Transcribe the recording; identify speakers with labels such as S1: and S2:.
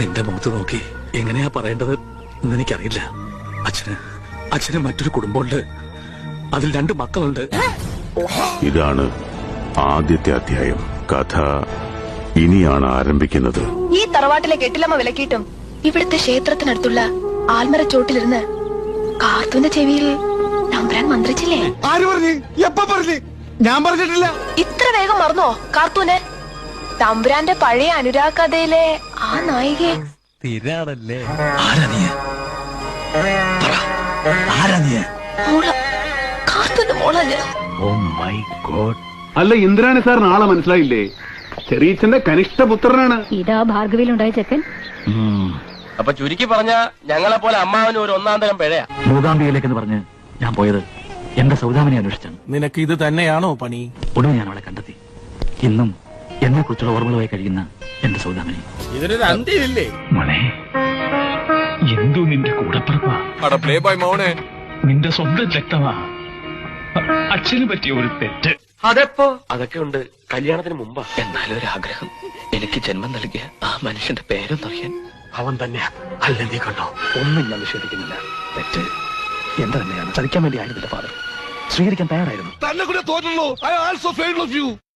S1: നിന്റെ മുഖത്ത് നോക്കി എങ്ങനെയാ പറയേണ്ടത് എന്ന് എനിക്കറിയില്ല. അച്ഛന് മറ്റൊരു കുടുംബമുണ്ട്, അതിൽ 2 മക്കളുണ്ട്.
S2: ഇതാണ് ആദ്യത്തെ അധ്യായം. കഥ ഇനിയാണ് ആരംഭിക്കുന്നത്.
S3: ഈ തറവാട്ടിലെ കെട്ടിലമ്മ വിലക്കിയിട്ടും ഇവിടുത്തെ ക്ഷേത്രത്തിനടുത്തുള്ള ആൽമര ചോട്ടിലിരുന്ന് കാർത്തൂന്റെ ചെവിയിൽ തമ്പുരാൻ മന്ത്രിച്ചില്ലേ?
S4: ആര് പറഞ്ഞു? എപ്പ പറഞ്ഞു? ഞാൻ പറഞ്ഞിട്ടില്ല.
S3: ഇത്ര വേഗം മറന്നോ കാർത്തൂന്? തമ്പുരാന്റെ പഴയ അനുരാഗ് കഥയിലെ ആ നായികയെ. കാർത്തൂന്റെ മോളല്ലേ?
S5: അല്ല, ഇന്ദ്രാണി സാറിന് ആളെ മനസ്സിലായില്ലേ? ചെറിയച്ഛന്റെ കനിഷ്ഠ പുത്രനാണ്.
S6: ഇതാ ഭാർഗവിയിലുണ്ടായ ചെക്കൻ.
S7: അപ്പൊ ചുരുക്കി പറഞ്ഞ ഞങ്ങളെ പോലെ അമ്മാവന് ഒരു 1-ാം തരം പിഴയാ.
S1: മൂകാംബികയിലേക്കെന്ന് പറഞ്ഞ് ഞാൻ പോയത് എന്റെ സൗദാമിനെ അന്വേഷിച്ചാണ്.
S4: നിനക്ക് ഇത് തന്നെയാണോ പണി?
S1: ഒടുവിൽ ഞാൻ അവളെ കണ്ടെത്തി. ഇന്നും എന്നെ കുറിച്ചുള്ള ഓർമ്മകളുമായി കഴിയുന്ന എന്റെ സൗദാമിനി.
S4: ഇതിനൊരു അന്ത്യമില്ലേ
S1: മോനെ, എന്തോ നിന്റെ കൂടപ്പിറപ്പാ,
S4: പ്ലേ ബോയ് മോനെ,
S1: നിന്റെ സ്വന്തം രക്തമാ. അച്ഛന് പറ്റിയ ഒരു തെറ്റ്.
S7: അതെപ്പോ? അതൊക്കെ ഉണ്ട് കല്യാണത്തിന് മുമ്പാ.
S1: എന്നാലും ഒരാഗ്രഹം, എനിക്ക് ജന്മം നൽകിയ ആ മനുഷ്യന്റെ പേരൊന്നറിയാൻ.
S7: അവൻ തന്നെയാ.
S1: അല്ല, നീ കണ്ടോ, ഒന്നും ഞാൻ നിഷേധിക്കുന്നില്ല. തെറ്റ് എന്റെ തന്നെയാണ്. ചതിക്കാൻ വേണ്ടി ആയിരുന്നില്ല ഫാദർ, സ്വീകരിക്കാൻ തയ്യാറായിരുന്നു.
S4: തന്നെ കൂടെ തോന്നുള്ളൂ. I also failed of U.